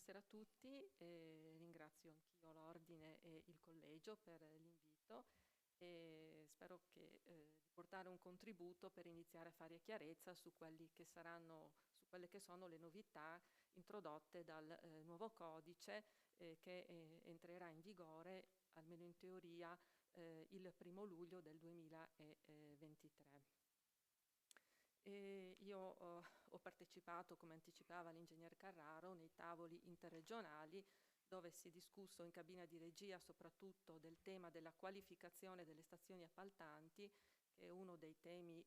Buonasera a tutti, ringrazio anch'io l'Ordine e il Collegio per l'invito e spero di portare un contributo per iniziare a fare chiarezza su quelle che sono le novità introdotte dal nuovo codice che entrerà in vigore, almeno in teoria, il 1° luglio del 2023. Io ho partecipato, come anticipava l'ingegner Carraro, nei tavoli interregionali dove si è discusso in cabina di regia soprattutto del tema della qualificazione delle stazioni appaltanti, che è uno dei temi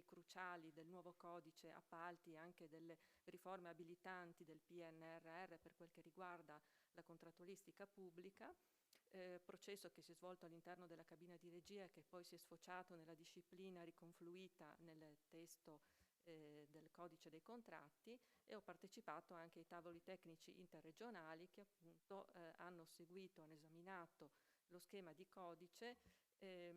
cruciali del nuovo codice appalti e anche delle riforme abilitanti del PNRR per quel che riguarda la contrattualistica pubblica. Processo che si è svolto all'interno della cabina di regia e che poi si è sfociato nella disciplina riconfluita nel testo del codice dei contratti, e ho partecipato anche ai tavoli tecnici interregionali che appunto hanno esaminato lo schema di codice e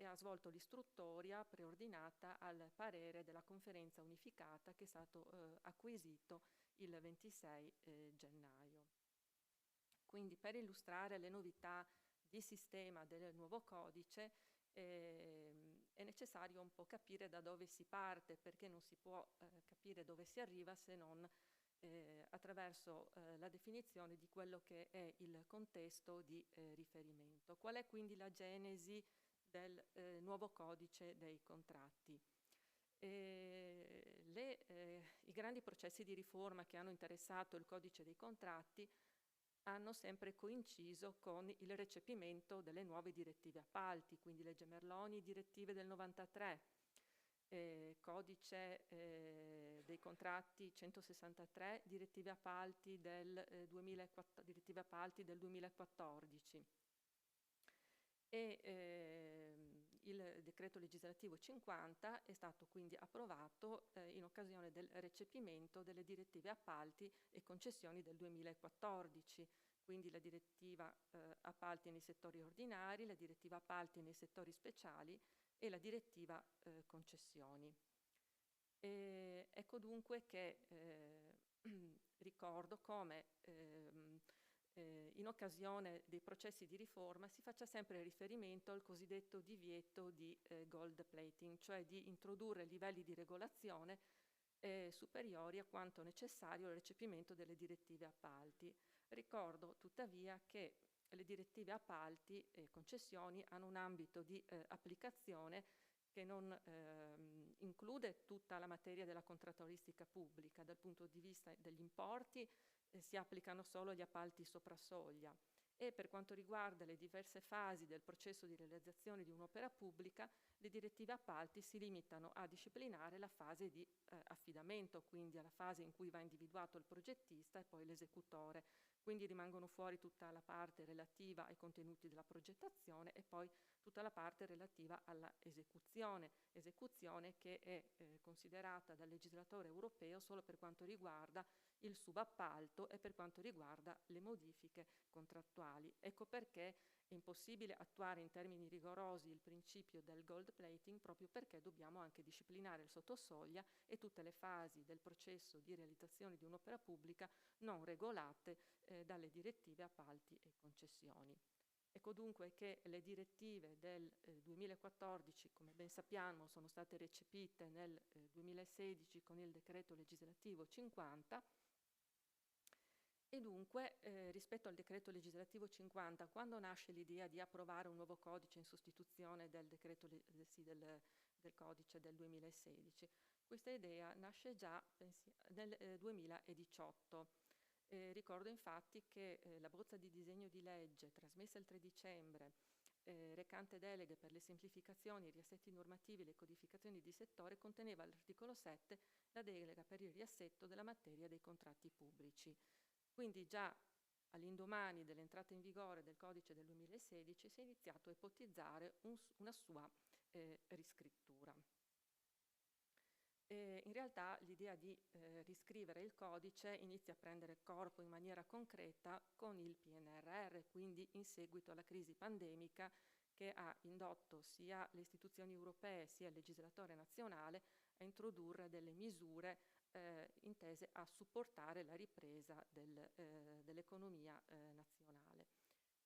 ha svolto l'istruttoria preordinata al parere della conferenza unificata che è stato acquisito il 26 gennaio. Quindi per illustrare le novità di sistema del nuovo codice è necessario un po' capire da dove si parte, perché non si può capire dove si arriva se non attraverso la definizione di quello che è il contesto di riferimento. Qual è quindi la genesi del nuovo codice dei contratti? I grandi processi di riforma che hanno interessato il codice dei contratti hanno sempre coinciso con il recepimento delle nuove direttive appalti, quindi legge Merloni, direttive del 93, codice dei contratti 163, direttive appalti del 2014 e il decreto legislativo 50 è stato quindi approvato in occasione del recepimento delle direttive appalti e concessioni del 2014, quindi la direttiva appalti nei settori ordinari, la direttiva appalti nei settori speciali e la direttiva concessioni. Ecco dunque che ricordo come in occasione dei processi di riforma si faccia sempre riferimento al cosiddetto divieto di gold plating, cioè di introdurre livelli di regolazione superiori a quanto necessario al recepimento delle direttive appalti. Ricordo tuttavia che le direttive appalti e concessioni hanno un ambito di applicazione che non include tutta la materia della contrattualistica pubblica. Dal punto di vista degli importi si applicano solo gli appalti sopra soglia, e per quanto riguarda le diverse fasi del processo di realizzazione di un'opera pubblica, le direttive appalti si limitano a disciplinare la fase di affidamento, quindi alla fase in cui va individuato il progettista e poi l'esecutore. Quindi rimangono fuori tutta la parte relativa ai contenuti della progettazione e poi tutta la parte relativa alla esecuzione che è considerata dal legislatore europeo solo per quanto riguarda il subappalto e per quanto riguarda le modifiche contrattuali. Ecco perché è impossibile attuare in termini rigorosi il principio del gold plating, proprio perché dobbiamo anche disciplinare il sottosoglia e tutte le fasi del processo di realizzazione di un'opera pubblica non regolate dalle direttive appalti e concessioni. Ecco dunque che le direttive del 2014, come ben sappiamo, sono state recepite nel 2016 con il decreto legislativo 50, e dunque rispetto al decreto legislativo 50, quando nasce l'idea di approvare un nuovo codice in sostituzione del del codice del 2016, questa idea nasce già nel 2018. Ricordo infatti che la bozza di disegno di legge trasmessa il 3 dicembre, recante deleghe per le semplificazioni, i riassetti normativi e le codificazioni di settore, conteneva all'articolo 7 la delega per il riassetto della materia dei contratti pubblici. Quindi già all'indomani dell'entrata in vigore del codice del 2016 si è iniziato a ipotizzare una sua riscrittura. In realtà l'idea di riscrivere il codice inizia a prendere corpo in maniera concreta con il PNRR, quindi in seguito alla crisi pandemica che ha indotto sia le istituzioni europee sia il legislatore nazionale a introdurre delle misure intese a supportare la ripresa dell'economia nazionale.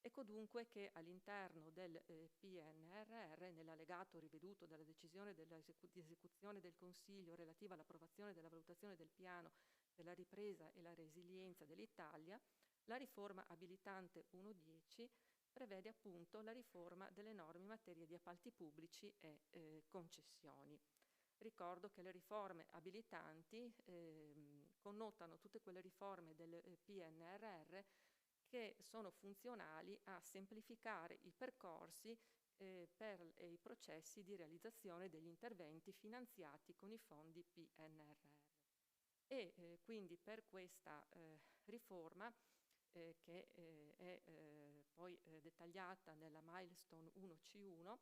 Ecco dunque che all'interno del PNRR, nell'allegato riveduto dalla decisione di esecuzione del Consiglio relativa all'approvazione della valutazione del piano per la ripresa e la resilienza dell'Italia, la riforma abilitante 1.10 prevede appunto la riforma delle norme in materia di appalti pubblici e concessioni. Ricordo che le riforme abilitanti connotano tutte quelle riforme del PNRR che sono funzionali a semplificare i percorsi per i processi di realizzazione degli interventi finanziati con i fondi PNRR. E quindi per questa riforma che è poi dettagliata nella milestone 1C1,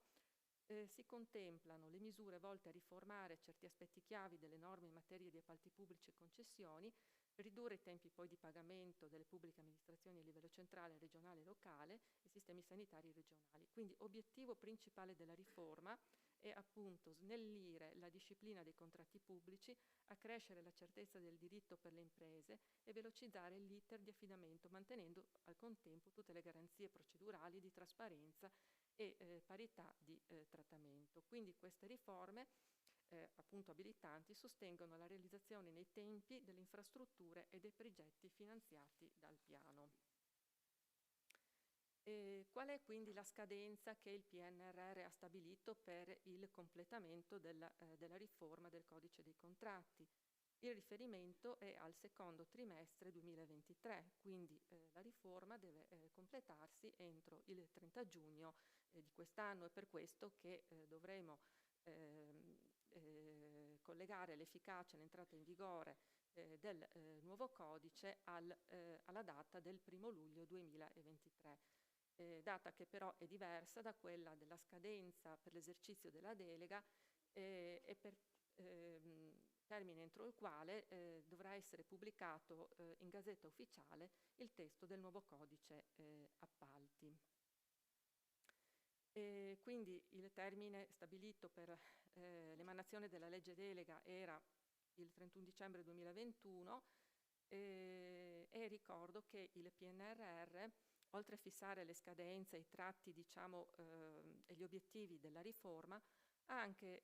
si contemplano le misure volte a riformare certi aspetti chiavi delle norme in materia di appalti pubblici e concessioni, ridurre i tempi poi di pagamento delle pubbliche amministrazioni a livello centrale, regionale e locale e sistemi sanitari regionali. Quindi obiettivo principale della riforma è appunto snellire la disciplina dei contratti pubblici, accrescere la certezza del diritto per le imprese e velocizzare l'iter di affidamento, mantenendo al contempo tutte le garanzie procedurali di trasparenza e parità di trattamento. Quindi queste riforme appunto abilitanti sostengono la realizzazione nei tempi delle infrastrutture e dei progetti finanziati dal piano. Qual è quindi la scadenza che il PNRR ha stabilito per il completamento della riforma del codice dei contratti? Il riferimento è al secondo trimestre 2023, quindi la riforma deve completarsi entro il 30 giugno di quest'anno. È per questo che dovremo collegare l'efficacia e l'entrata in vigore del nuovo codice alla data del 1 luglio 2023. Data che però è diversa da quella della scadenza per l'esercizio della delega e per termine entro il quale dovrà essere pubblicato in Gazzetta Ufficiale il testo del nuovo codice appalti. Quindi il termine stabilito per l'emanazione della legge delega era il 31 dicembre 2021 e ricordo che il PNRR, oltre a fissare le scadenze, i tratti diciamo e gli obiettivi della riforma, ha anche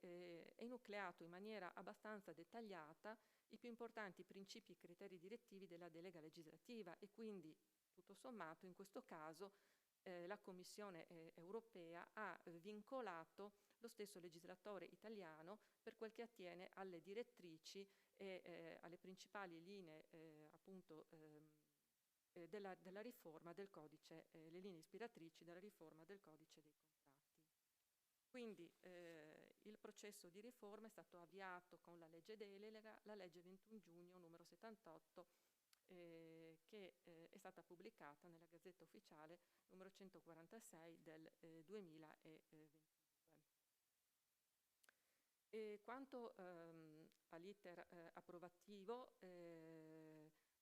enucleato in maniera abbastanza dettagliata i più importanti principi e criteri direttivi della delega legislativa e quindi tutto sommato in questo caso la Commissione europea ha vincolato lo stesso legislatore italiano per quel che attiene alle direttrici e alle principali linee appunto della riforma del codice, le linee ispiratrici della riforma del codice dei contratti. Quindi il processo di riforma è stato avviato con la legge delega, la legge 21 giugno numero 78, che è stata pubblicata nella Gazzetta Ufficiale numero 146 del 2022. Quanto all'iter approvativo,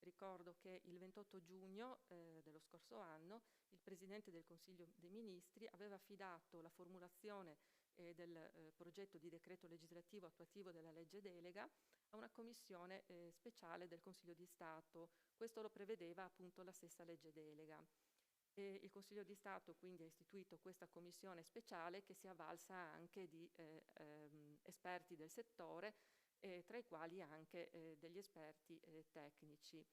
ricordo che il 28 giugno dello scorso anno il Presidente del Consiglio dei Ministri aveva affidato la formulazione del progetto di decreto legislativo attuativo della legge delega a una commissione speciale del Consiglio di Stato. Questo lo prevedeva appunto la stessa legge delega. Il Consiglio di Stato quindi ha istituito questa commissione speciale che si è avvalsa anche di esperti del settore, tra i quali anche degli esperti tecnici.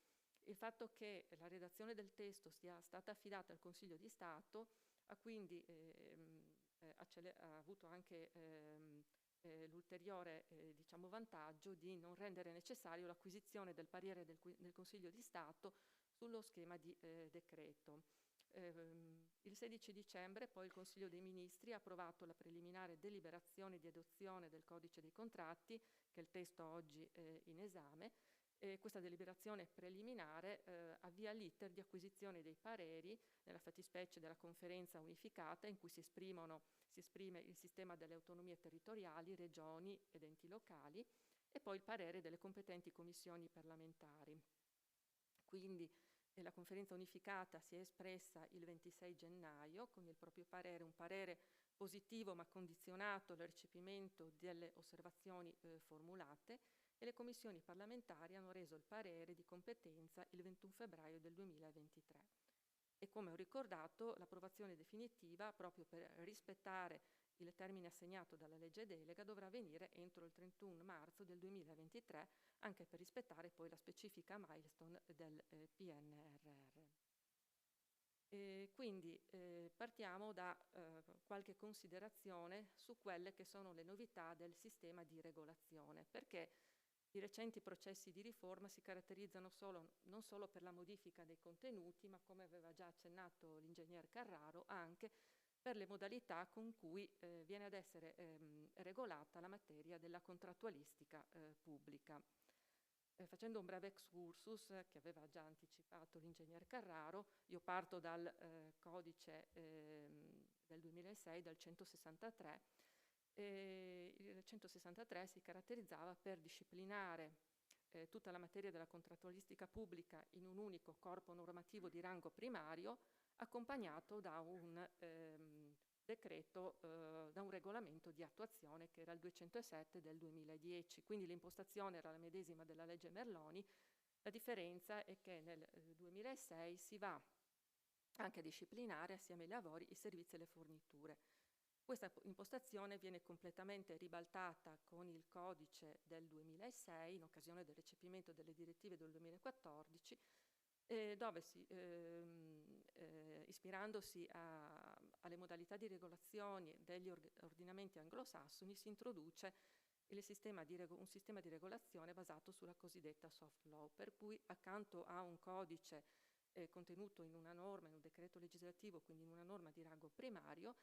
Il fatto che la redazione del testo sia stata affidata al Consiglio di Stato ha quindi ha avuto anche l'ulteriore diciamo, vantaggio di non rendere necessario l'acquisizione del parere del Consiglio di Stato sullo schema di decreto. Il 16 dicembre poi il Consiglio dei Ministri ha approvato la preliminare deliberazione di adozione del codice dei contratti, che è il testo oggi in esame. Questa deliberazione preliminare avvia l'iter di acquisizione dei pareri, nella fattispecie della conferenza unificata in cui si esprime il sistema delle autonomie territoriali, regioni ed enti locali, e poi il parere delle competenti commissioni parlamentari. Quindi e la conferenza unificata si è espressa il 26 gennaio con il proprio parere, un parere positivo ma condizionato al recepimento delle osservazioni formulate, e le commissioni parlamentari hanno reso il parere di competenza il 21 febbraio del 2023. E come ho ricordato, l'approvazione definitiva, proprio per rispettare il termine assegnato dalla legge delega, dovrà avvenire entro il 31 marzo del 2023, anche per rispettare poi la specifica milestone del PNRR. Quindi partiamo da qualche considerazione su quelle che sono le novità del sistema di regolazione, perché i recenti processi di riforma si caratterizzano non solo per la modifica dei contenuti, ma, come aveva già accennato l'ingegner Carraro, anche per le modalità con cui viene ad essere regolata la materia della contrattualistica pubblica. Facendo un breve excursus che aveva già anticipato l'ingegner Carraro, io parto dal codice del 2006, dal 163. Il 163 si caratterizzava per disciplinare tutta la materia della contrattualistica pubblica in un unico corpo normativo di rango primario, accompagnato da un decreto, da un regolamento di attuazione che era il 207 del 2010, quindi l'impostazione era la medesima della legge Merloni. La differenza è che nel 2006 si va anche a disciplinare assieme ai lavori i servizi e le forniture. Questa impostazione viene completamente ribaltata con il codice del 2006 in occasione del recepimento delle direttive del 2014, dove ispirandosi alle modalità di regolazione degli ordinamenti anglosassoni, si introduce un sistema di regolazione basato sulla cosiddetta soft law, per cui accanto a un codice contenuto in una norma, in un decreto legislativo, quindi in una norma di rango primario,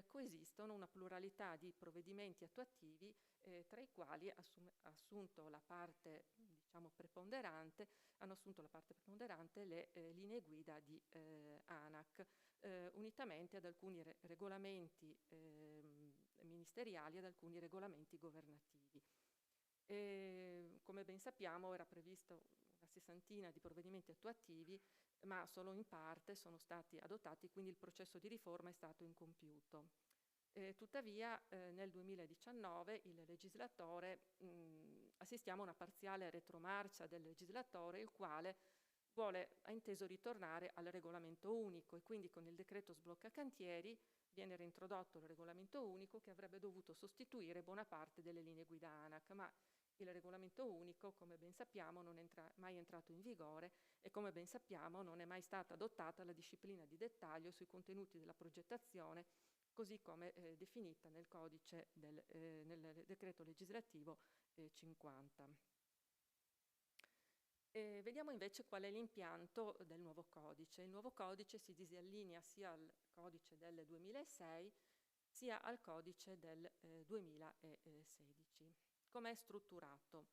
coesistono una pluralità di provvedimenti attuativi, tra i quali hanno assunto la parte preponderante le linee guida di ANAC, unitamente ad alcuni regolamenti ministeriali, ad alcuni regolamenti governativi. Come ben sappiamo, era previsto una sessantina di provvedimenti attuativi, ma solo in parte sono stati adottati, quindi il processo di riforma è stato incompiuto. Tuttavia nel 2019 il legislatore, assistiamo a una parziale retromarcia del legislatore, il quale ha inteso ritornare al regolamento unico, e quindi con il decreto sblocca cantieri viene reintrodotto il regolamento unico, che avrebbe dovuto sostituire buona parte delle linee guida ANAC, ma il regolamento unico, come ben sappiamo, non è mai entrato in vigore, e come ben sappiamo non è mai stata adottata la disciplina di dettaglio sui contenuti della progettazione, così come definita nel nel decreto legislativo 50. Vediamo invece qual è l'impianto del nuovo codice. Il nuovo codice si disallinea sia al codice del 2006 sia al codice del 2016. Com'è strutturato?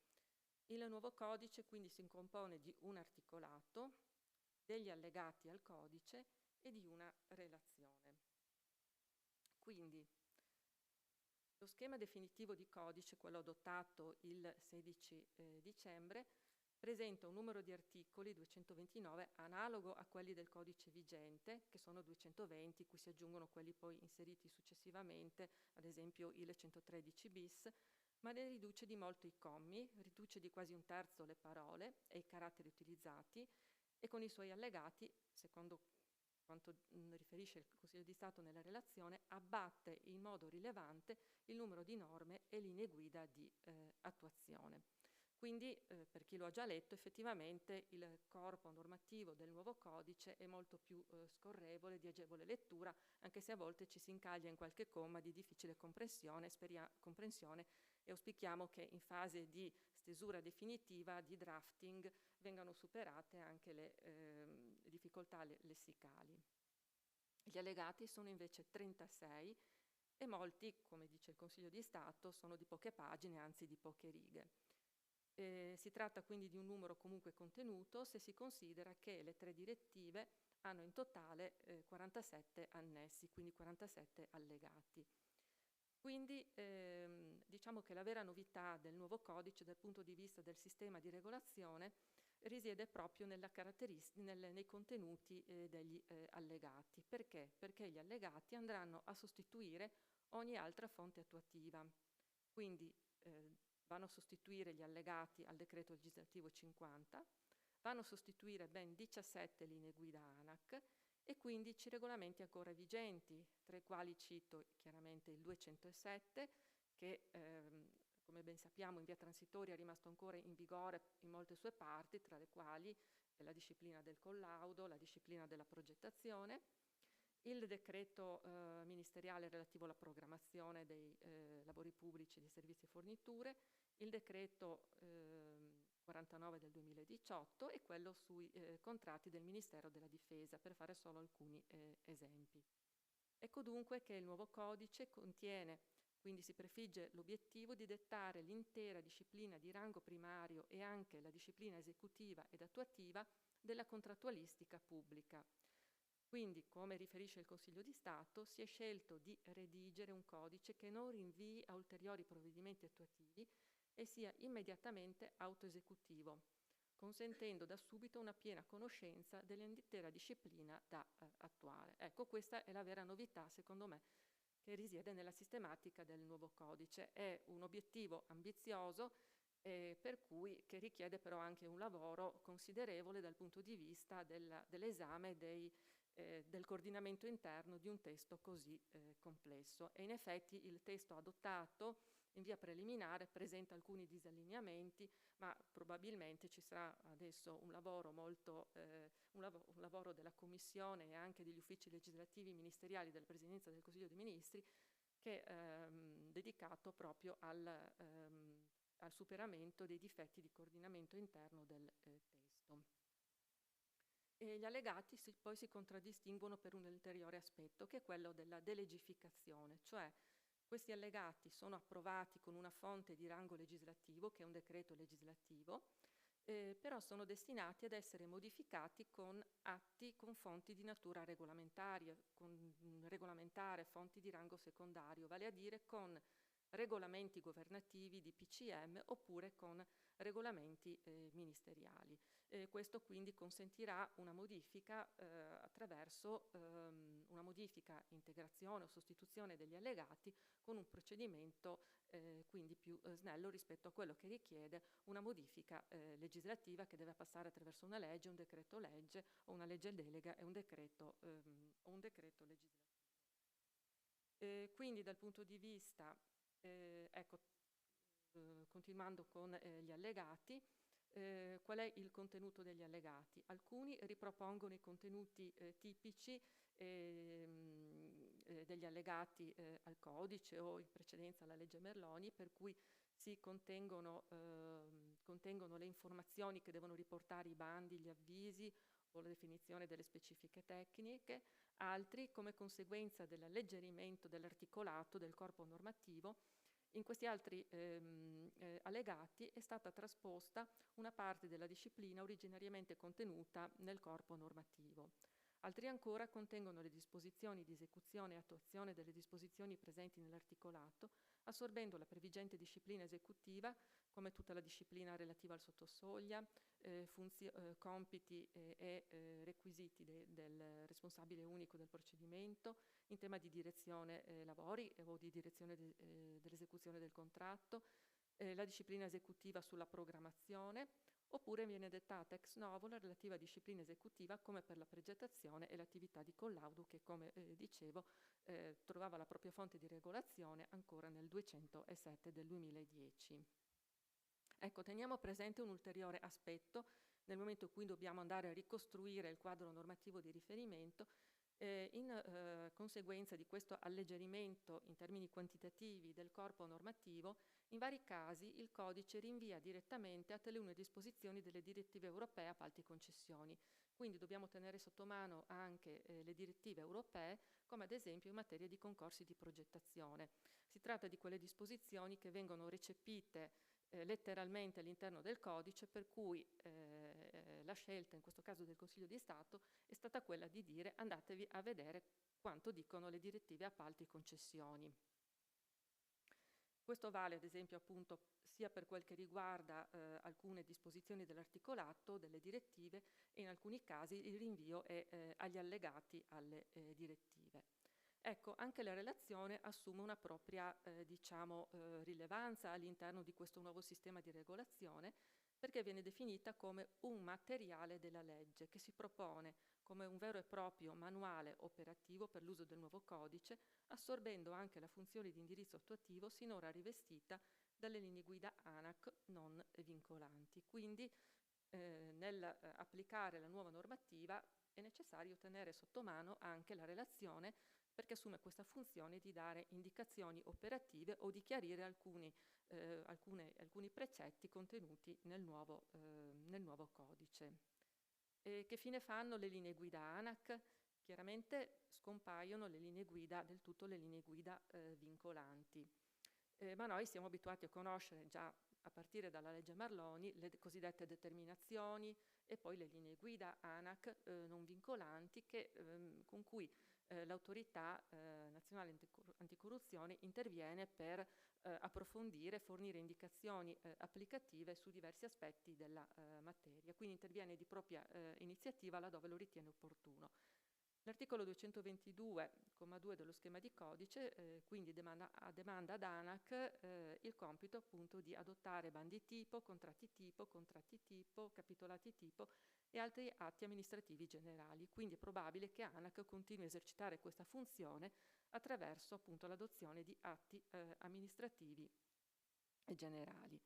Il nuovo codice quindi si compone di un articolato, degli allegati al codice e di una relazione. Quindi lo schema definitivo di codice, quello adottato il 16 dicembre, presenta un numero di articoli, 229, analogo a quelli del codice vigente, che sono 220, cui si aggiungono quelli poi inseriti successivamente, ad esempio il 113 bis, ma ne riduce di molto i commi, riduce di quasi un terzo le parole e i caratteri utilizzati, e con i suoi allegati, secondo quanto riferisce il Consiglio di Stato nella relazione, abbatte in modo rilevante il numero di norme e linee guida di attuazione. Quindi, per chi lo ha già letto, effettivamente il corpo normativo del nuovo codice è molto più scorrevole, di agevole lettura, anche se a volte ci si incaglia in qualche comma di difficile comprensione, e auspichiamo che in fase di stesura definitiva, di drafting, vengano superate anche le difficoltà lessicali. Gli allegati sono invece 36 e molti, come dice il Consiglio di Stato, sono di poche pagine, anzi di poche righe. Si tratta quindi di un numero comunque contenuto, se si considera che le 3 direttive hanno in totale 47 annessi, quindi 47 allegati. Quindi diciamo che la vera novità del nuovo codice dal punto di vista del sistema di regolazione risiede proprio nei contenuti degli allegati. Perché? Perché gli allegati andranno a sostituire ogni altra fonte attuativa. Quindi vanno a sostituire gli allegati al decreto legislativo 50, vanno a sostituire ben 17 linee guida ANAC e 15 regolamenti ancora vigenti, tra i quali cito chiaramente il 207, che come ben sappiamo in via transitoria è rimasto ancora in vigore in molte sue parti, tra le quali la disciplina del collaudo, la disciplina della progettazione, il decreto ministeriale relativo alla programmazione dei lavori pubblici, dei servizi e forniture, il decreto 49 del 2018 e quello sui contratti del Ministero della Difesa, per fare solo alcuni esempi. Ecco dunque che il nuovo codice contiene, quindi si prefigge l'obiettivo di dettare l'intera disciplina di rango primario e anche la disciplina esecutiva ed attuativa della contrattualistica pubblica. Quindi, come riferisce il Consiglio di Stato, si è scelto di redigere un codice che non rinvii a ulteriori provvedimenti attuativi e sia immediatamente autoesecutivo, consentendo da subito una piena conoscenza dell'intera disciplina da attuare. Ecco, questa è la vera novità, secondo me, che risiede nella sistematica del nuovo codice. È un obiettivo ambizioso, per cui che richiede però anche un lavoro considerevole dal punto di vista dell'esame del coordinamento interno di un testo così complesso. E in effetti il testo adottato in via preliminare presenta alcuni disallineamenti, ma probabilmente ci sarà adesso un lavoro un lavoro della Commissione e anche degli uffici legislativi ministeriali della Presidenza del Consiglio dei Ministri che è dedicato proprio al superamento dei difetti di coordinamento interno del testo. E gli allegati poi si contraddistinguono per un ulteriore aspetto, che è quello della delegificazione, cioè questi allegati sono approvati con una fonte di rango legislativo, che è un decreto legislativo, però sono destinati ad essere modificati con atti con fonti di natura regolamentare, fonti di rango secondario, vale a dire con regolamenti governativi di PCM oppure con regolamenti ministeriali. Questo quindi consentirà una modifica attraverso una modifica, integrazione o sostituzione degli allegati con un procedimento quindi più snello rispetto a quello che richiede una modifica legislativa che deve passare attraverso una legge, un decreto legge o una legge delega e un decreto legislativo. Quindi dal punto di vista, ecco, continuando con gli allegati, qual è il contenuto degli allegati? Alcuni ripropongono i contenuti tipici degli allegati al codice o in precedenza alla legge Merloni, per cui si contengono le informazioni che devono riportare i bandi, gli avvisi o la definizione delle specifiche tecniche. Altri, come conseguenza dell'alleggerimento dell'articolato del corpo normativo, in questi altri allegati è stata trasposta una parte della disciplina originariamente contenuta nel corpo normativo. Altri ancora contengono le disposizioni di esecuzione e attuazione delle disposizioni presenti nell'articolato, assorbendo la previgente disciplina esecutiva, come tutta la disciplina relativa al sottosoglia, compiti e requisiti del responsabile unico del procedimento, in tema di direzione lavori o di direzione dell'esecuzione del contratto, la disciplina esecutiva sulla programmazione, oppure viene dettata ex novo la relativa disciplina esecutiva come per la progettazione e l'attività di collaudo che, come dicevo, trovava la propria fonte di regolazione ancora nel 207 del 2010. Ecco, teniamo presente un ulteriore aspetto nel momento in cui dobbiamo andare a ricostruire il quadro normativo di riferimento. In conseguenza di questo alleggerimento in termini quantitativi del corpo normativo, in vari casi il codice rinvia direttamente a talune disposizioni delle direttive europee appalti e concessioni. Quindi dobbiamo tenere sotto mano anche le direttive europee, come ad esempio in materia di concorsi di progettazione. Si tratta di quelle disposizioni che vengono recepite letteralmente all'interno del codice, per cui la scelta, in questo caso del Consiglio di Stato, è stata quella di dire andatevi a vedere quanto dicono le direttive appalti e concessioni. Questo vale ad esempio appunto sia per quel che riguarda alcune disposizioni dell'articolato, delle direttive, e in alcuni casi il rinvio è agli allegati alle direttive. Ecco, anche la relazione assume una propria rilevanza all'interno di questo nuovo sistema di regolazione, perché viene definita come un materiale della legge che si propone come un vero e proprio manuale operativo per l'uso del nuovo codice, assorbendo anche la funzione di indirizzo attuativo sinora rivestita dalle linee guida ANAC non vincolanti. Quindi nel applicare la nuova normativa è necessario tenere sotto mano anche la relazione, perché assume questa funzione di dare indicazioni operative o di chiarire alcuni precetti contenuti nel nuovo codice. Che fine fanno le linee guida ANAC? Chiaramente scompaiono le linee guida, del tutto le linee guida vincolanti. Ma noi siamo abituati a conoscere già a partire dalla legge Marloni le cosiddette determinazioni e poi le linee guida ANAC non vincolanti con cui l'autorità nazionale anticorruzione interviene per approfondire, fornire indicazioni applicative su diversi aspetti della materia. Quindi interviene di propria iniziativa laddove lo ritiene opportuno. L'articolo 222,2 dello schema di codice quindi demanda ad ANAC il compito appunto di adottare bandi tipo, contratti tipo, capitolati tipo e altri atti amministrativi generali. Quindi è probabile che ANAC continui a esercitare questa funzione attraverso appunto l'adozione di atti amministrativi generali.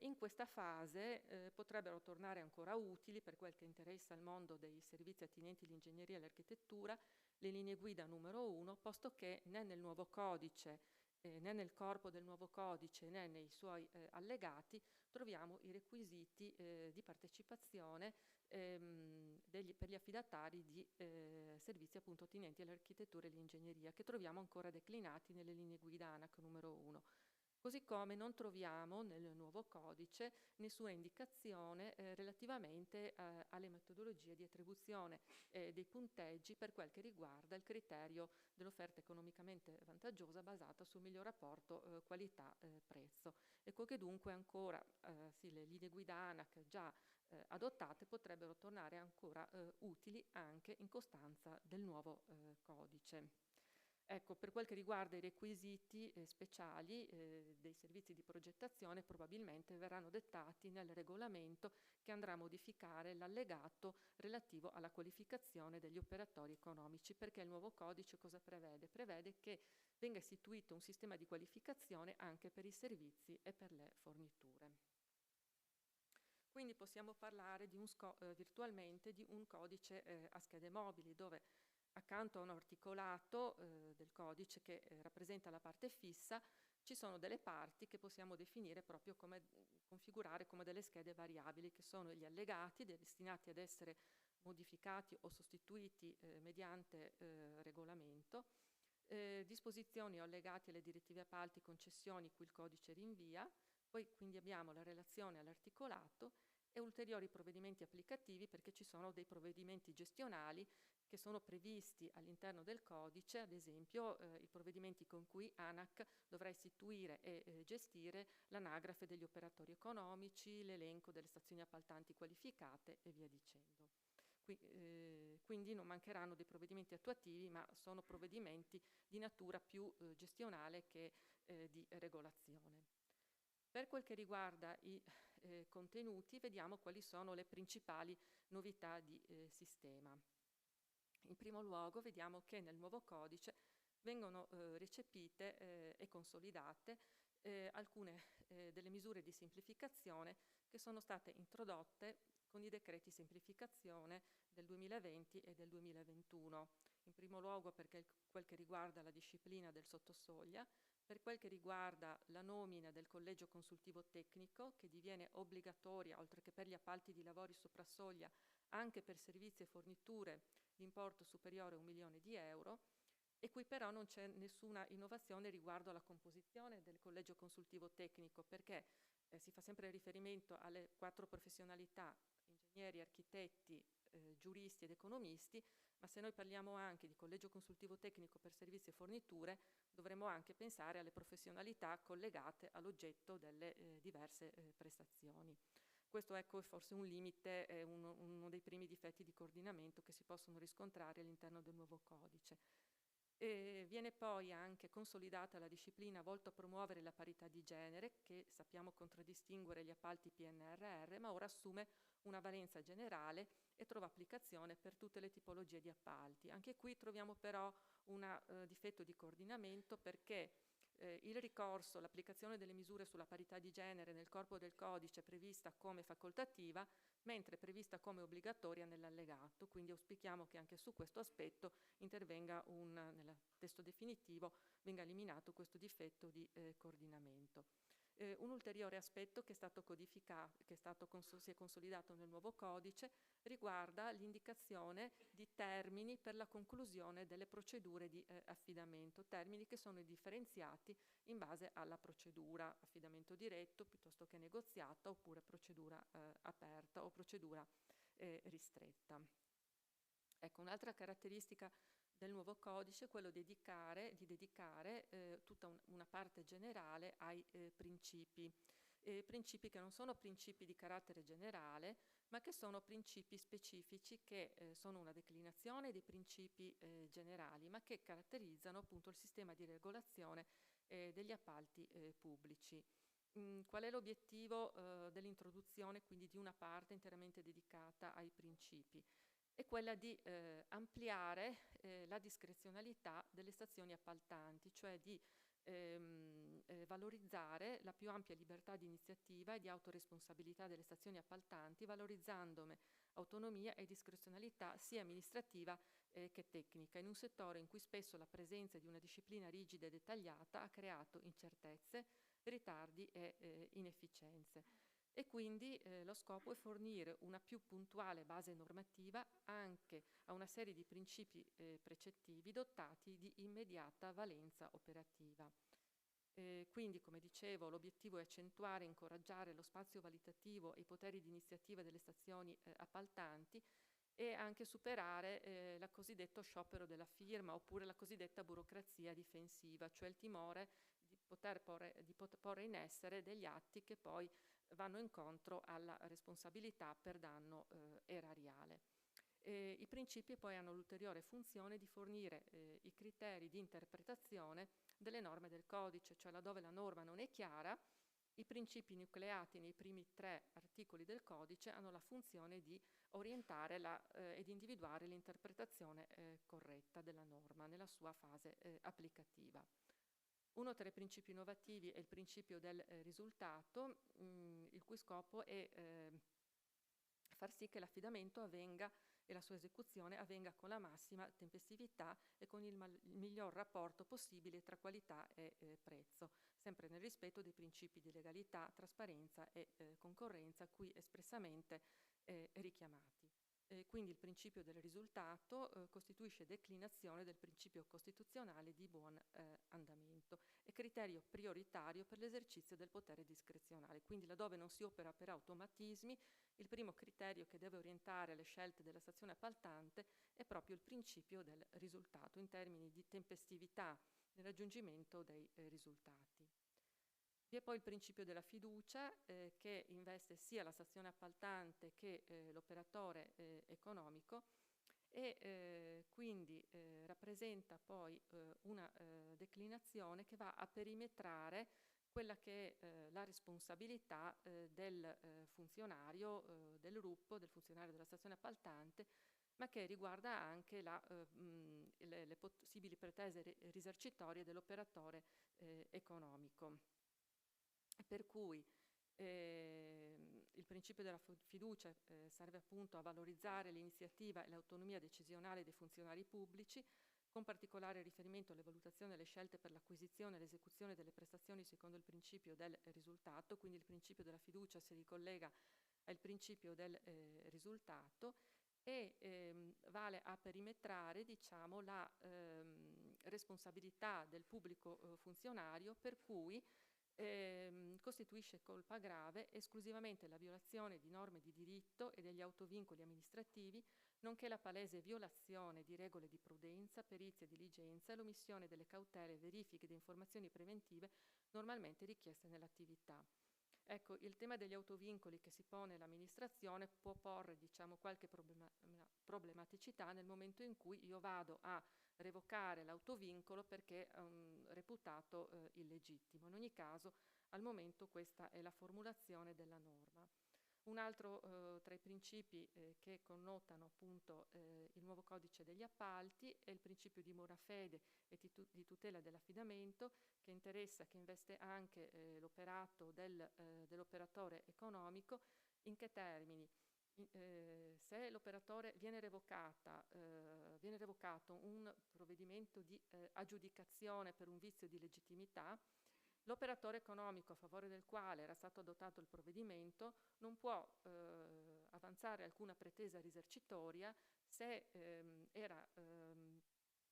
In questa fase potrebbero tornare ancora utili, per quel che interessa il mondo dei servizi attinenti all'ingegneria e all'architettura, le linee guida numero 1, posto che né nel nuovo codice, né nel corpo del nuovo codice, né nei suoi allegati troviamo i requisiti di partecipazione per gli affidatari di servizi appunto attinenti all'architettura e all'ingegneria, che troviamo ancora declinati nelle linee guida ANAC numero 1. Così come non troviamo nel nuovo codice nessuna indicazione relativamente alle metodologie di attribuzione dei punteggi per quel che riguarda il criterio dell'offerta economicamente vantaggiosa basata sul miglior rapporto qualità-prezzo. Ecco che dunque ancora le linee guida ANAC già adottate potrebbero tornare ancora utili anche in costanza del nuovo codice. Ecco, per quel che riguarda i requisiti speciali dei servizi di progettazione, probabilmente verranno dettati nel regolamento che andrà a modificare l'allegato relativo alla qualificazione degli operatori economici, perché il nuovo codice cosa prevede? Prevede che venga istituito un sistema di qualificazione anche per i servizi e per le forniture. Quindi possiamo parlare virtualmente di un codice a schede mobili, dove accanto a un articolato del codice che rappresenta la parte fissa, ci sono delle parti che possiamo definire proprio come configurare come delle schede variabili, che sono gli allegati destinati ad essere modificati o sostituiti mediante regolamento, disposizioni o allegati alle direttive appalti, concessioni cui il codice rinvia, poi quindi abbiamo la relazione all'articolato e ulteriori provvedimenti applicativi, perché ci sono dei provvedimenti gestionali che sono previsti all'interno del codice, ad esempio i provvedimenti con cui ANAC dovrà istituire e gestire l'anagrafe degli operatori economici, l'elenco delle stazioni appaltanti qualificate e via dicendo. Quindi non mancheranno dei provvedimenti attuativi, ma sono provvedimenti di natura più gestionale che di regolazione. Per quel che riguarda i contenuti, vediamo quali sono le principali novità di sistema. In primo luogo vediamo che nel nuovo codice vengono recepite e consolidate alcune delle misure di semplificazione che sono state introdotte con i decreti semplificazione del 2020 e del 2021. In primo luogo perché quel che riguarda la disciplina del sottosoglia, per quel che riguarda la nomina del collegio consultivo tecnico, che diviene obbligatoria, oltre che per gli appalti di lavori sopra soglia, anche per servizi e forniture di importo superiore a 1 milione di euro, e qui però non c'è nessuna innovazione riguardo alla composizione del collegio consultivo tecnico, perché si fa sempre riferimento alle 4 professionalità, ingegneri, architetti, giuristi ed economisti, ma se noi parliamo anche di collegio consultivo tecnico per servizi e forniture, dovremmo anche pensare alle professionalità collegate all'oggetto delle diverse prestazioni. Questo, ecco, è forse un limite, è uno dei primi difetti di coordinamento che si possono riscontrare all'interno del nuovo codice. Viene poi anche consolidata la disciplina volta a promuovere la parità di genere, che sappiamo contraddistinguere gli appalti PNRR, ma ora assume una valenza generale e trova applicazione per tutte le tipologie di appalti. Anche qui troviamo però un difetto di coordinamento, perché il ricorso, l'applicazione delle misure sulla parità di genere nel corpo del codice è prevista come facoltativa, mentre è prevista come obbligatoria nell'allegato, quindi auspichiamo che anche su questo aspetto intervenga nel testo definitivo venga eliminato questo difetto di coordinamento. Un ulteriore aspetto che è stato codificato, si è consolidato nel nuovo codice, riguarda l'indicazione di termini per la conclusione delle procedure di affidamento, termini che sono differenziati in base alla procedura, affidamento diretto piuttosto che negoziata, oppure procedura aperta o procedura ristretta. Ecco, un'altra caratteristica del nuovo codice è quello di dedicare tutta una parte generale ai principi che non sono principi di carattere generale, ma che sono principi specifici che sono una declinazione dei principi generali, ma che caratterizzano appunto il sistema di regolazione degli appalti pubblici. Qual è l'obiettivo dell'introduzione quindi di una parte interamente dedicata ai principi? È quella di ampliare la discrezionalità delle stazioni appaltanti, cioè di valorizzare la più ampia libertà di iniziativa e di autoresponsabilità delle stazioni appaltanti, valorizzandone autonomia e discrezionalità sia amministrativa che tecnica, in un settore in cui spesso la presenza di una disciplina rigida e dettagliata ha creato incertezze, ritardi e inefficienze. E quindi lo scopo è fornire una più puntuale base normativa anche a una serie di principi precettivi dotati di immediata valenza operativa. Quindi, come dicevo, l'obiettivo è accentuare e incoraggiare lo spazio valutativo e i poteri di iniziativa delle stazioni appaltanti e anche superare la cosiddetto sciopero della firma, oppure la cosiddetta burocrazia difensiva, cioè il timore di poter porre in essere degli atti che poi vanno incontro alla responsabilità per danno erariale. I principi poi hanno l'ulteriore funzione di fornire i criteri di interpretazione delle norme del codice, cioè laddove la norma non è chiara, i principi nucleati nei primi 3 articoli del codice hanno la funzione di orientare ed individuare l'interpretazione corretta della norma nella sua fase applicativa. Uno tra i principi innovativi è il principio del risultato, il cui scopo è far sì che l'affidamento avvenga e la sua esecuzione avvenga con la massima tempestività e con il miglior rapporto possibile tra qualità e prezzo, sempre nel rispetto dei principi di legalità, trasparenza e concorrenza qui espressamente richiamati. Quindi il principio del risultato costituisce declinazione del principio costituzionale di buon andamento e criterio prioritario per l'esercizio del potere discrezionale. Quindi laddove non si opera per automatismi, il primo criterio che deve orientare le scelte della stazione appaltante è proprio il principio del risultato in termini di tempestività nel raggiungimento dei risultati. Vi è poi il principio della fiducia che investe sia la stazione appaltante che l'operatore economico e quindi rappresenta poi una declinazione che va a perimetrare quella che è la responsabilità del funzionario del RUP, del funzionario della stazione appaltante, ma che riguarda anche le possibili pretese risarcitorie dell'operatore economico. Per cui il principio della fiducia serve appunto a valorizzare l'iniziativa e l'autonomia decisionale dei funzionari pubblici, con particolare riferimento alle valutazioni e alle scelte per l'acquisizione e l'esecuzione delle prestazioni secondo il principio del risultato. Quindi il principio della fiducia si ricollega al principio del risultato e vale a perimetrare, diciamo, la responsabilità del pubblico funzionario, per cui costituisce colpa grave esclusivamente la violazione di norme di diritto e degli autovincoli amministrativi, nonché la palese violazione di regole di prudenza, perizia e diligenza e l'omissione delle cautele, verifiche ed informazioni preventive normalmente richieste nell'attività. Ecco, il tema degli autovincoli che si pone l'amministrazione può porre, diciamo, qualche problematicità nel momento in cui io vado a revocare l'autovincolo perché reputato illegittimo. In ogni caso, al momento questa è la formulazione della norma. Un altro tra i principi che connotano appunto il nuovo codice degli appalti è il principio di buona fede e di tutela dell'affidamento, che interessa, che investe anche l'operato dell'operatore economico. In che termini? Se l'operatore viene revocato un provvedimento di aggiudicazione per un vizio di legittimità, l'operatore economico a favore del quale era stato adottato il provvedimento non può avanzare alcuna pretesa risarcitoria se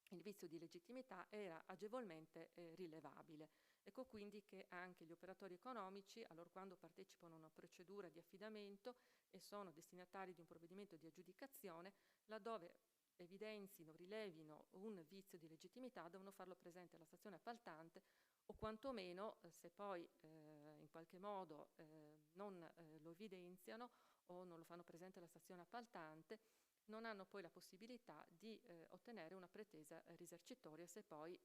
il vizio di legittimità era agevolmente rilevabile. Ecco quindi che anche gli operatori economici, allorquando partecipano a una procedura di affidamento e sono destinatari di un provvedimento di aggiudicazione, laddove evidenzino, rilevino un vizio di legittimità, devono farlo presente alla stazione appaltante o quantomeno, se poi in qualche modo non lo evidenziano o non lo fanno presente alla stazione appaltante, non hanno poi la possibilità di ottenere una pretesa risarcitoria se poi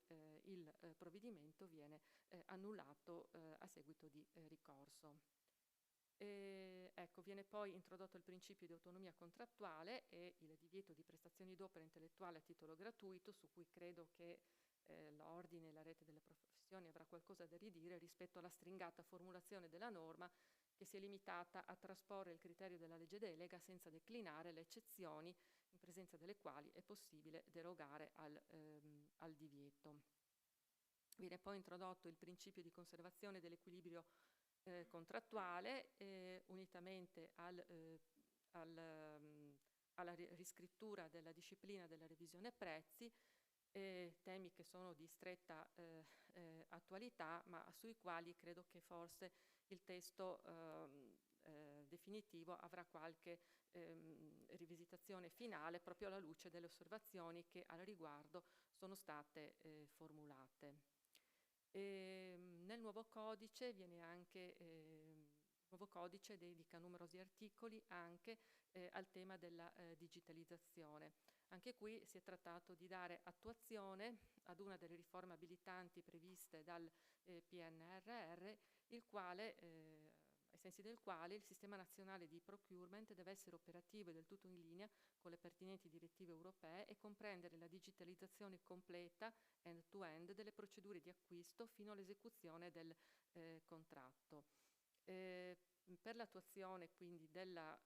il provvedimento viene annullato a seguito di ricorso. Ecco, viene poi introdotto il principio di autonomia contrattuale e il divieto di prestazioni d'opera intellettuale a titolo gratuito, su cui credo che l'Ordine e la Rete delle Professioni avrà qualcosa da ridire rispetto alla stringata formulazione della norma, che si è limitata a trasporre il criterio della legge delega senza declinare le eccezioni in presenza delle quali è possibile derogare al divieto. Viene poi introdotto il principio di conservazione dell'equilibrio contrattuale unitamente alla riscrittura della disciplina della revisione prezzi, temi che sono di stretta attualità, ma sui quali credo che forse il testo definitivo avrà qualche rivisitazione finale proprio alla luce delle osservazioni che al riguardo sono state formulate. Nel nuovo codice dedica numerosi articoli anche al tema della digitalizzazione. Anche qui si è trattato di dare attuazione ad una delle riforme abilitanti previste dal PNRR, il quale ai sensi del quale il sistema nazionale di procurement deve essere operativo e del tutto in linea con le pertinenti direttive europee e comprendere la digitalizzazione completa end-to-end delle procedure di acquisto fino all'esecuzione del contratto. Per l'attuazione quindi della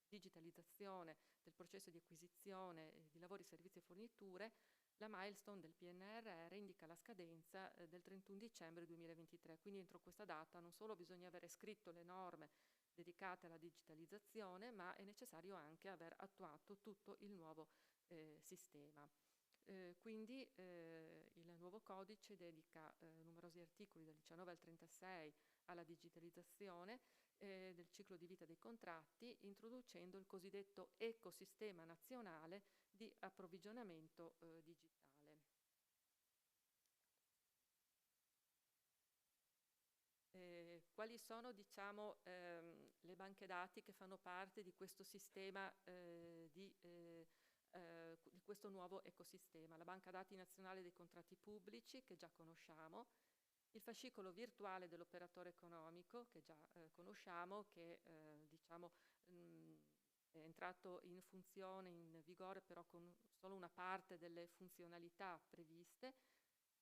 digitalizzazione del processo di acquisizione di lavori, servizi e forniture, la milestone del PNRR indica la scadenza del 31 dicembre 2023, quindi entro questa data non solo bisogna avere scritto le norme dedicate alla digitalizzazione, ma è necessario anche aver attuato tutto il nuovo sistema. Quindi il nuovo codice dedica numerosi articoli dal 19 al 36 alla digitalizzazione del ciclo di vita dei contratti, introducendo il cosiddetto ecosistema nazionale di approvvigionamento digitale. Quali sono, diciamo, le banche dati che fanno parte di questo sistema di questo nuovo ecosistema? La banca dati nazionale dei contratti pubblici, che già conosciamo, il fascicolo virtuale dell'operatore economico, che già conosciamo, che diciamo è entrato in funzione, in vigore, però con solo una parte delle funzionalità previste.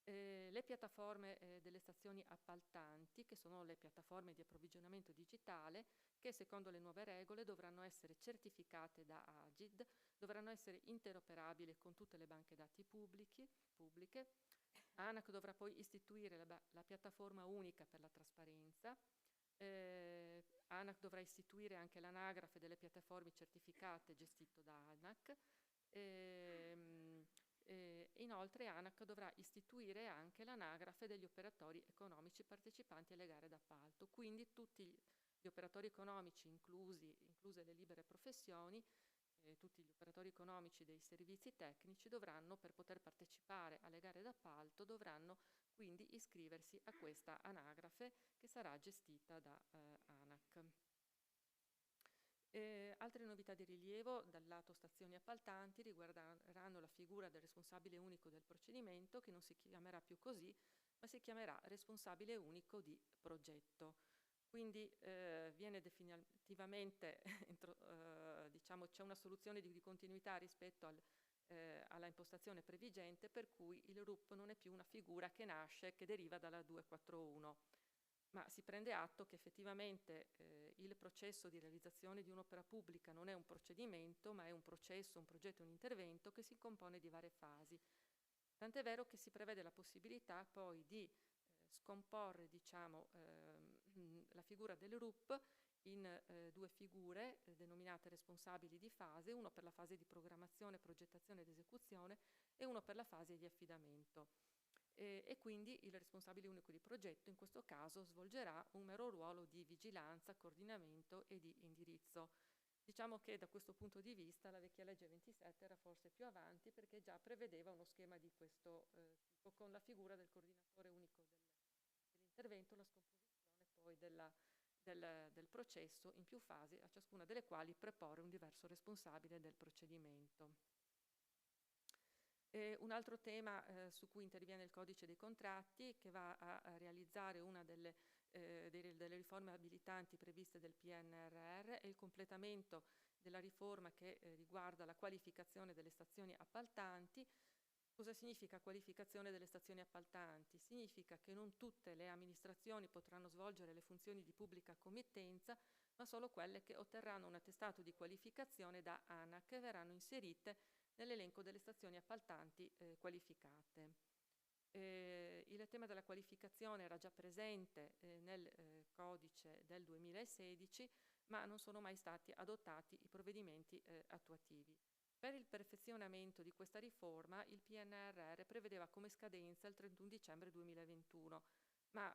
Le piattaforme delle stazioni appaltanti, che sono le piattaforme di approvvigionamento digitale, che secondo le nuove regole dovranno essere certificate da Agid, dovranno essere interoperabili con tutte le banche dati pubbliche. ANAC dovrà poi istituire la piattaforma unica per la trasparenza. ANAC dovrà istituire anche l'anagrafe delle piattaforme certificate gestito da ANAC. Inoltre ANAC dovrà istituire anche l'anagrafe degli operatori economici partecipanti alle gare d'appalto, quindi tutti gli operatori economici, incluse le libere professioni, tutti gli operatori economici dei servizi tecnici dovranno, per poter partecipare alle gare d'appalto, dovranno quindi iscriversi a questa anagrafe che sarà gestita da ANAC. Altre novità di rilievo dal lato stazioni appaltanti riguarderanno la figura del responsabile unico del procedimento, che non si chiamerà più così, ma si chiamerà responsabile unico di progetto. Quindi viene definitivamente, diciamo, c'è una soluzione di continuità rispetto alla impostazione previgente, per cui il RUP non è più una figura che nasce, che deriva dalla 241, ma si prende atto che effettivamente il processo di realizzazione di un'opera pubblica non è un procedimento, ma è un processo, un progetto, un intervento che si compone di varie fasi. Tant'è vero che si prevede la possibilità poi di scomporre, diciamo, la figura del RUP in due figure denominate responsabili di fase, uno per la fase di programmazione, progettazione ed esecuzione e uno per la fase di affidamento. E quindi il responsabile unico di progetto in questo caso svolgerà un mero ruolo di vigilanza, coordinamento e di indirizzo. Diciamo che da questo punto di vista la vecchia legge 27 era forse più avanti, perché già prevedeva uno schema di questo tipo, con la figura del coordinatore unico dell'intervento, la scomposizione poi del processo in più fasi, a ciascuna delle quali preporre un diverso responsabile del procedimento. Un altro tema su cui interviene il codice dei contratti, che va a realizzare una delle riforme abilitanti previste del PNRR, è il completamento della riforma che riguarda la qualificazione delle stazioni appaltanti. Cosa significa qualificazione delle stazioni appaltanti? Significa che non tutte le amministrazioni potranno svolgere le funzioni di pubblica committenza, ma solo quelle che otterranno un attestato di qualificazione da ANAC e verranno inserite nell'elenco delle stazioni appaltanti qualificate. Il tema della qualificazione era già presente nel codice del 2016, ma non sono mai stati adottati i provvedimenti attuativi. Per il perfezionamento di questa riforma, il PNRR prevedeva come scadenza il 31 dicembre 2021, ma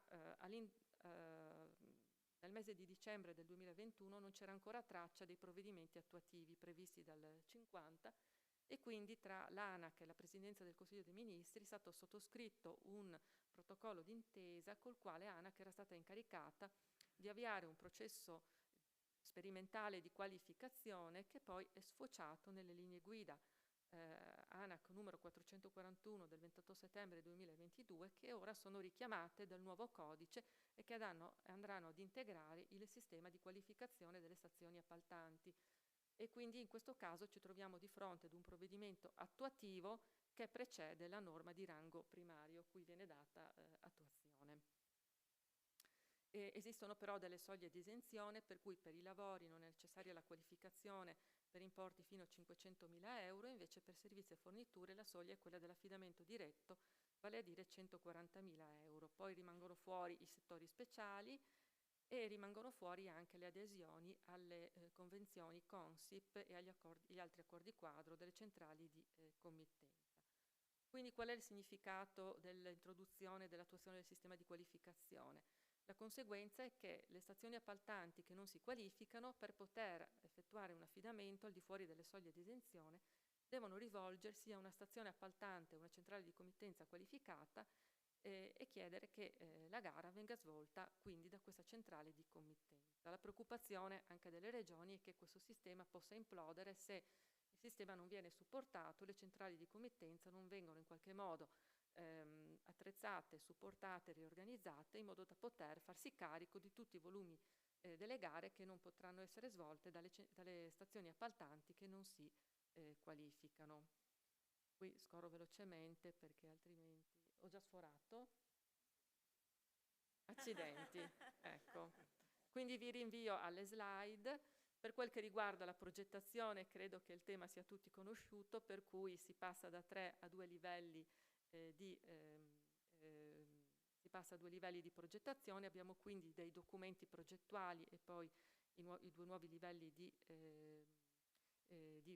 nel mese di dicembre del 2021 non c'era ancora traccia dei provvedimenti attuativi previsti dal 50, e quindi tra l'ANAC e la Presidenza del Consiglio dei Ministri è stato sottoscritto un protocollo d'intesa col quale ANAC era stata incaricata di avviare un processo sperimentale di qualificazione, che poi è sfociato nelle linee guida ANAC numero 441 del 28 settembre 2022, che ora sono richiamate dal nuovo codice e che andranno ad integrare il sistema di qualificazione delle stazioni appaltanti. E quindi in questo caso ci troviamo di fronte ad un provvedimento attuativo che precede la norma di rango primario cui viene data attuazione. Esistono però delle soglie di esenzione, per cui per i lavori non è necessaria la qualificazione per importi fino a 500.000 euro, invece per servizi e forniture la soglia è quella dell'affidamento diretto, vale a dire 140.000 euro. Poi rimangono fuori i settori speciali e rimangono fuori anche le adesioni alle convenzioni Consip e agli altri accordi quadro delle centrali di committenza. Quindi qual è il significato dell'introduzione e dell'attuazione del sistema di qualificazione? La conseguenza è che le stazioni appaltanti che non si qualificano, per poter effettuare un affidamento al di fuori delle soglie di esenzione, devono rivolgersi a una stazione appaltante, una centrale di committenza qualificata e chiedere che la gara venga svolta quindi da questa centrale di committenza. La preoccupazione anche delle regioni è che questo sistema possa implodere se il sistema non viene supportato, le centrali di committenza non vengono in qualche modo attrezzate, supportate, riorganizzate in modo da poter farsi carico di tutti i volumi delle gare che non potranno essere svolte dalle stazioni appaltanti che non si qualificano. Qui scorro velocemente perché altrimenti ho già sforato. Accidenti, ecco. Quindi vi rinvio alle slide. Per quel che riguarda la progettazione, credo che il tema sia a tutti conosciuto, per cui si passa da 3 a 2 livelli di progettazione. Abbiamo quindi dei documenti progettuali e poi i 2 nuovi livelli di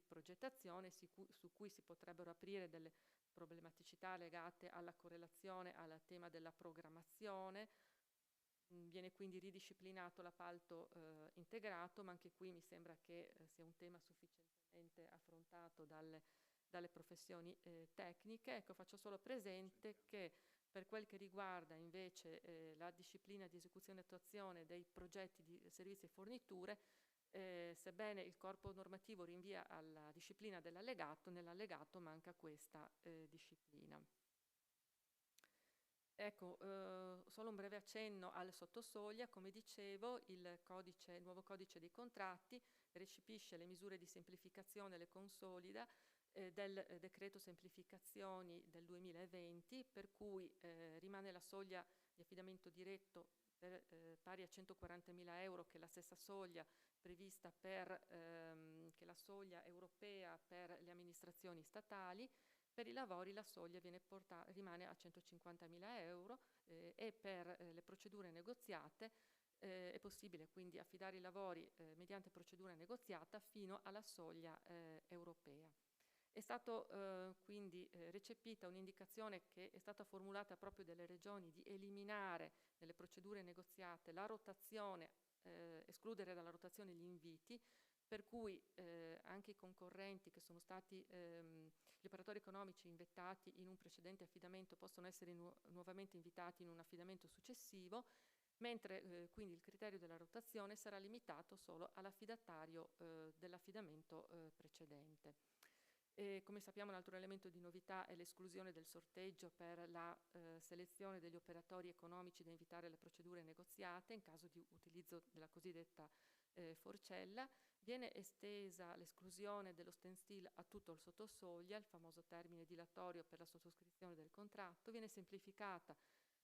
progettazione su cui si potrebbero aprire problematicità legate alla correlazione al tema della programmazione. Viene quindi ridisciplinato l'appalto integrato, ma anche qui mi sembra che sia un tema sufficientemente affrontato dalle professioni tecniche. Ecco, faccio solo presente che per quel che riguarda invece la disciplina di esecuzione e attuazione dei progetti di servizi e forniture, sebbene il corpo normativo rinvia alla disciplina dell'allegato, nell'allegato manca questa disciplina. Ecco, solo un breve accenno al sottosoglia. Come dicevo, il nuovo codice dei contratti recepisce le misure di semplificazione, le consolida del decreto semplificazioni del 2020, per cui rimane la soglia di affidamento diretto pari a 140.000 euro, che è la stessa soglia prevista che è la soglia europea per le amministrazioni statali. Per i lavori la soglia rimane a 150.000 euro e per le procedure negoziate è possibile quindi affidare i lavori mediante procedura negoziata fino alla soglia europea. È stato quindi recepita un'indicazione che è stata formulata proprio dalle regioni di eliminare nelle procedure negoziate la rotazione, escludere dalla rotazione gli inviti, per cui anche i concorrenti che sono stati gli operatori economici invitati in un precedente affidamento possono essere nuovamente invitati in un affidamento successivo, mentre quindi il criterio della rotazione sarà limitato solo all'affidatario dell'affidamento precedente. E come sappiamo, un altro elemento di novità è l'esclusione del sorteggio per la selezione degli operatori economici da invitare alle procedure negoziate in caso di utilizzo della cosiddetta forcella. Viene estesa l'esclusione dello stand still a tutto il sottosoglia, il famoso termine dilatorio per la sottoscrizione del contratto. Viene semplificata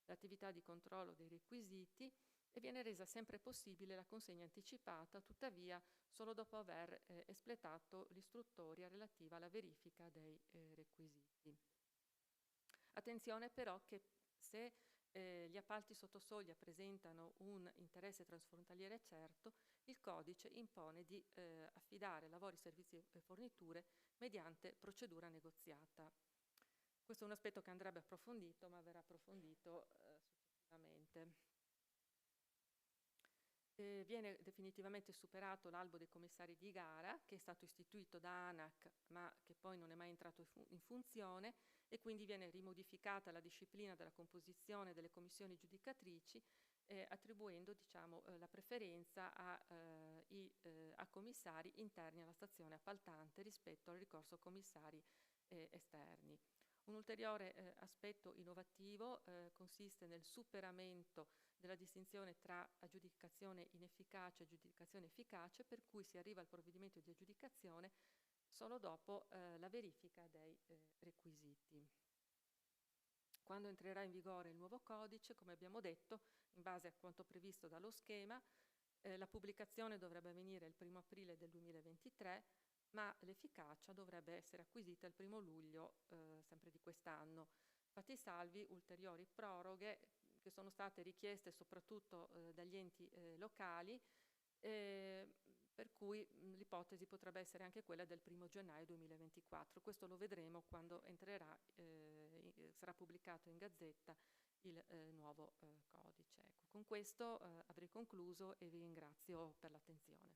l'attività di controllo dei requisiti e viene resa sempre possibile la consegna anticipata, tuttavia solo dopo aver espletato l'istruttoria relativa alla verifica dei requisiti. Attenzione però che se gli appalti sotto soglia presentano un interesse transfrontaliere certo, il codice impone di affidare lavori, servizi e forniture mediante procedura negoziata. Questo è un aspetto che andrebbe approfondito, ma verrà approfondito successivamente. Viene definitivamente superato l'albo dei commissari di gara, che è stato istituito da ANAC ma che poi non è mai entrato in funzione, e quindi viene rimodificata la disciplina della composizione delle commissioni giudicatrici, attribuendo la preferenza a commissari interni alla stazione appaltante rispetto al ricorso a commissari esterni. Un ulteriore aspetto innovativo consiste nel superamento della distinzione tra aggiudicazione inefficace e aggiudicazione efficace, per cui si arriva al provvedimento di aggiudicazione solo dopo la verifica dei requisiti. Quando entrerà in vigore il nuovo codice, come abbiamo detto, in base a quanto previsto dallo schema, la pubblicazione dovrebbe avvenire il 1° aprile del 2023, ma l'efficacia dovrebbe essere acquisita il 1° luglio sempre di quest'anno. Fatti salvi ulteriori proroghe che sono state richieste soprattutto dagli enti locali, per cui l'ipotesi potrebbe essere anche quella del 1° gennaio 2024. Questo lo vedremo quando sarà pubblicato in Gazzetta il nuovo codice. Ecco, con questo avrei concluso e vi ringrazio per l'attenzione.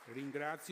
Ringrazio